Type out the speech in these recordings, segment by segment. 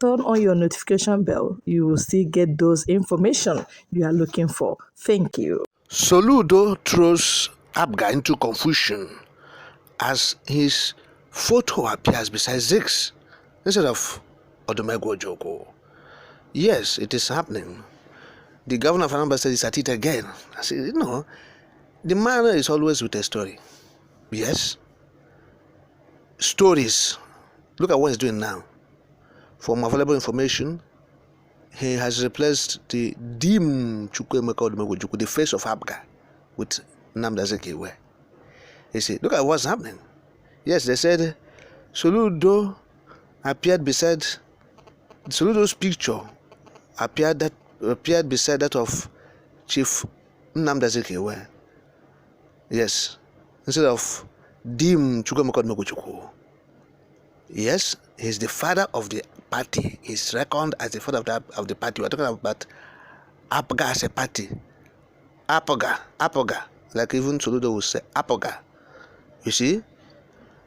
turn on your notification bell. You will still get those information you are looking for. Thank you. Soludo throws Abga into confusion as his photo appears beside Zig's instead of Odumegwu Ojukwu. Yes, it is happening. The governor of Anambra State is at it again. I said, the man is always with a story. Yes. Stories. Look at what he's doing now. From available information, he has replaced the dim Chukwuemeka Odumegwu Ojukwu, the face of Abga, with Nnamdi Azikiwe. You see, look at what's happening. Yes, they said Soludo appeared beside Soludo's picture appeared beside that of Chief Nnamdi Azikiwe. Yes, instead of dim Chukwuemeka Odumegwu Ojukwu. Yes, he's the father of the party. He's reckoned as the father of the party. We're talking about Apga as a party. Apga, like even Soludo would say, Apga. You see?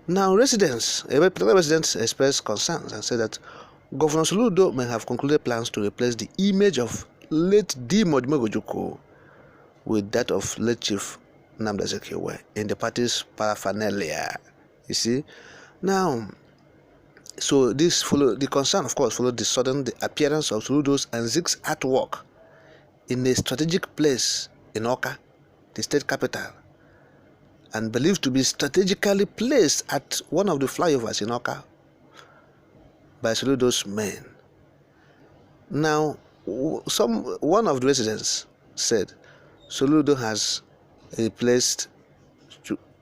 Now, particular residents expressed concerns and said that Governor Soludo may have concluded plans to replace the image of late Dim Odumegwu Ojukwu with that of late Chief Nnamdi Azikiwe in the party's paraphernalia. You see? Now, so the concern, of course, followed the appearance of Soludo's and Zig's artwork in a strategic place in Awka, the state capital, and believed to be strategically placed at one of the flyovers in Awka by Soludo's men. Now, one of the residents said Soludo has replaced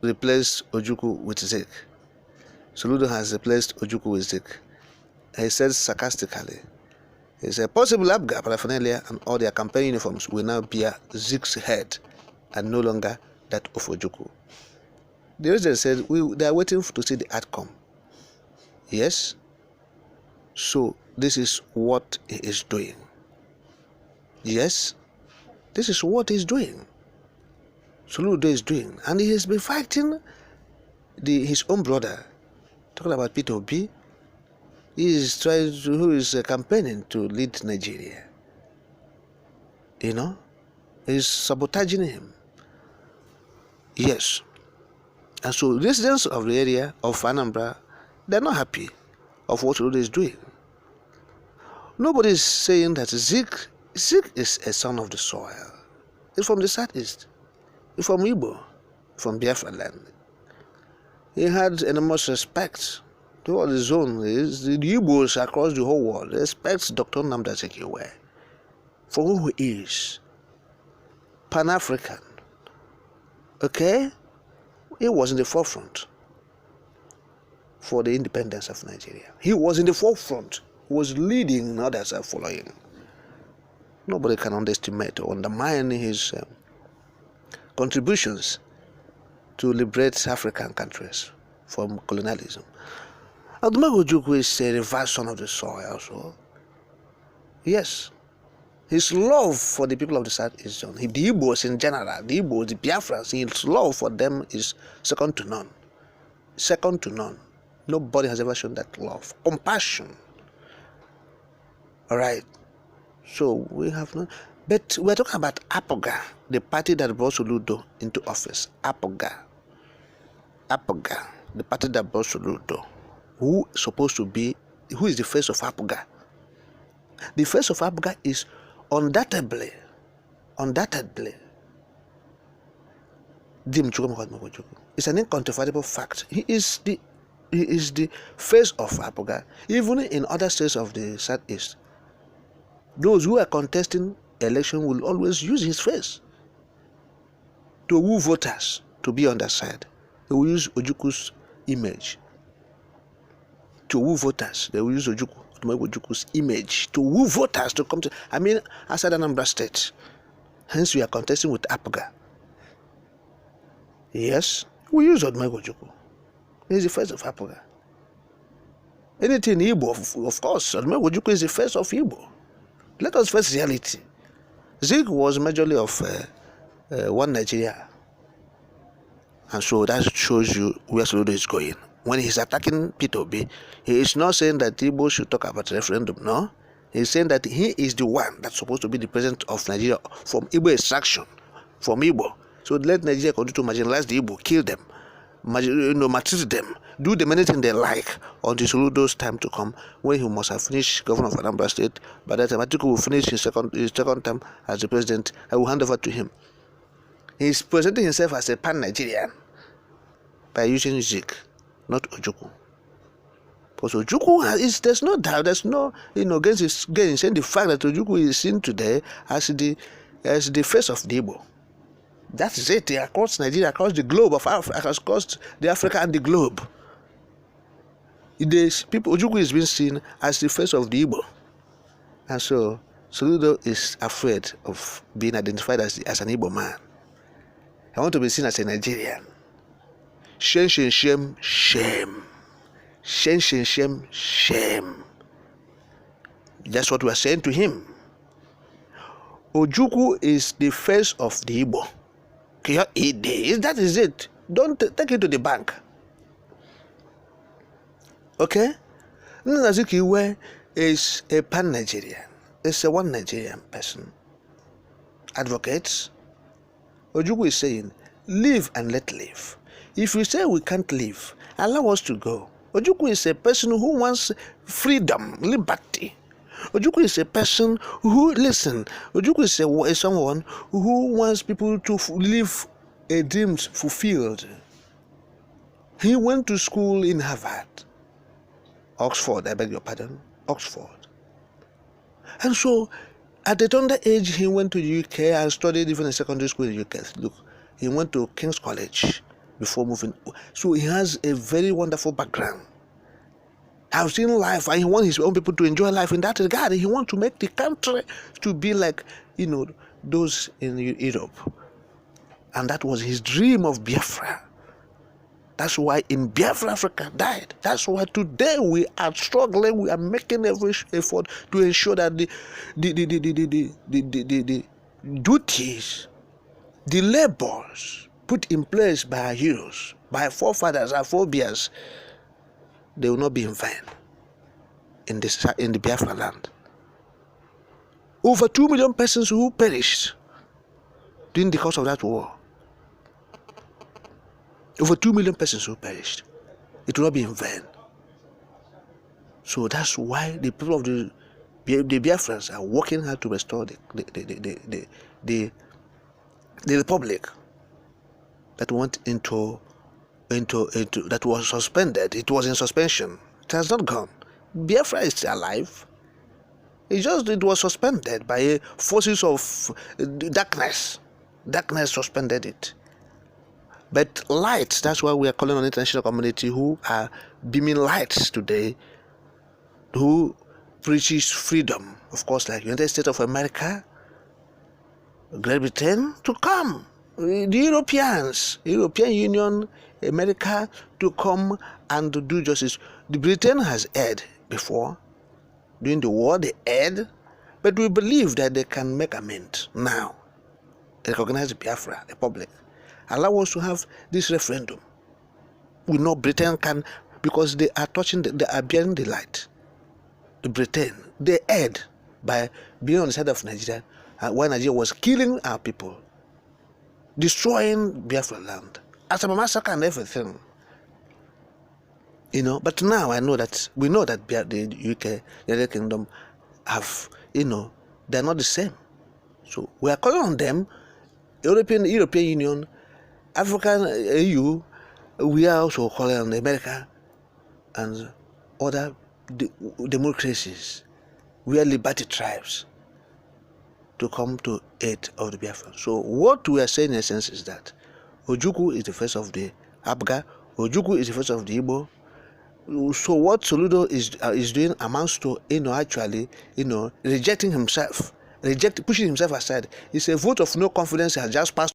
Ojukwu with Zig. Soludo has replaced Ojukwu with Zig. He said sarcastically, he said, possible Abga paraphernalia and all their campaign uniforms will now bear Zig's head and no longer that of Ojukwu. The resident said they are waiting to see the outcome. Yes? So this is what he is doing. Yes? This is what he is doing. Soludo is doing. And he has been fighting his own brother. Talking about Peter Obi, who is campaigning to lead Nigeria. He's sabotaging him. Yes. And so residents of the area of Anambra, they're not happy of what Soludo is doing. Nobody is saying that Zig is a son of the soil. He's from the southeast. He's from Igbo, from Biafra land. He had enormous respect toward his own. The Igbos across the whole world respect Dr. Nnamdi Azikiwe for who he is. Pan-African. Okay? He was in the forefront for the independence of Nigeria. He was in the forefront. He was leading and others are following. Nobody can underestimate or undermine his contributions to liberate African countries from colonialism. Odumegwu Ojukwu is a reverse son of the soil also. Yes. His love for the people of the Southeast zone, the Igbos in general, the Igbos, the Biafrans, his love for them is second to none. Second to none. Nobody has ever shown that love. Compassion. All right. So we have none. But we're talking about Apga, the party that brought Soludo into office. Apga, the party that brought Soludo. Who is the face of Apga? The face of Apga is undoubtedly, Dim Chukwuemeka Odumegwu Ojukwu. It's an incontrovertible fact. He is the face of Apga, even in other states of the southeast. Those who are contesting election will always use his face to woo voters to be on their side. They will use Ojukwu's image to woo voters. They will use Ojukwu's image to woo voters to come to. Outside Anambra State. Hence, we are contesting with Apga. Yes, we use Odumegwu Ojukwu. He's the face of Apga. Anything Igbo, of course, Odumegwu Ojukwu is the face of Igbo. Let us face reality. Zig was majorly of one Nigeria. And so that shows you where Soludo is going. when he's attacking Peter Obi, he is not saying that Igbo should talk about referendum. No, he's saying that he is the one that's supposed to be the president of Nigeria from Igbo extraction, from Igbo. So let Nigeria continue to marginalize the Igbo, kill them, maltreat them, do them anything they like until Soludo's time to come, when he must have finished governor of Anambra State. By that time, Atiku will finish his second term as the president. I will hand over to him. He's presenting himself as a pan-Nigerian by using Zik, not Ojukwu. Because Ojukwu there's no doubt, there's no against saying the fact that Ojukwu is seen today as the face of the Igbo. That is it, across Nigeria, across the globe of Africa, across the Africa and the globe. Ojukwu is being seen as the face of the Igbo. And so Soludo is afraid of being identified as an Igbo man. I want to be seen as a Nigerian. Shame, shame, shame, shame. Shame, shame, shame, shame. That's what we are saying to him. Ojukwu is the face of the Igbo. That is it. Don't take it to the bank. Okay? Nnazikiwe is a pan-Nigerian. It's a one Nigerian person. Advocates. Ojukwu is saying, live and let live. If we say we can't live, allow us to go. Ojukwu is a person who wants freedom, liberty. Ojukwu is a person who, Ojukwu is someone who wants people to live a dream fulfilled. He went to school in Harvard. Oxford, I beg your pardon, Oxford. And so, at a tender age, he went to the UK and studied even in secondary school in the UK. Look, he went to King's College before moving. So he has a very wonderful background. I've seen life, and he wants his own people to enjoy life in that regard. He wants to make the country to be like, those in Europe. And that was his dream of Biafra. That's why in Biafra, Africa died. That's why today we are struggling. We are making every effort to ensure that the duties, the labors put in place by our heroes, by our forefathers, our forebears, they will not be in vain in the Biafra land. Over 2 million persons who perished during the course of that war. Over 2 million persons who perished. It will not be in vain. So that's why the people of the Biafrans are working hard to restore the republic that went into that was suspended. It was in suspension. It has not gone. Biafra is still alive. It was suspended by forces of darkness. Darkness suspended it. But light, that's why we are calling on the international community who are beaming lights today, who preaches freedom. Of course, like United States of America, Great Britain, to come. The European Union, America, to come and do justice. The Britain has erred before. During the war, they erred. But we believe that they can make amends now. Recognize the Biafra Republic. Allow us to have this referendum. We know Britain can, because they are they are bearing the light. The Britain, they erred by being on the side of Nigeria, while Nigeria was killing our people, destroying Biafra land, as a massacre and everything. But now we know that the UK, the United Kingdom, have, they're not the same. So we are calling on them, European Union, African EU, we are also calling on America and other democracies, where liberty thrives, to come to aid of the Biafra. So what we are saying in essence is that Ojukwu is the face of the Abga, Ojukwu is the face of the Igbo. So what Soludo is doing amounts to rejecting himself, pushing himself aside. It's a vote of no confidence. He has just passed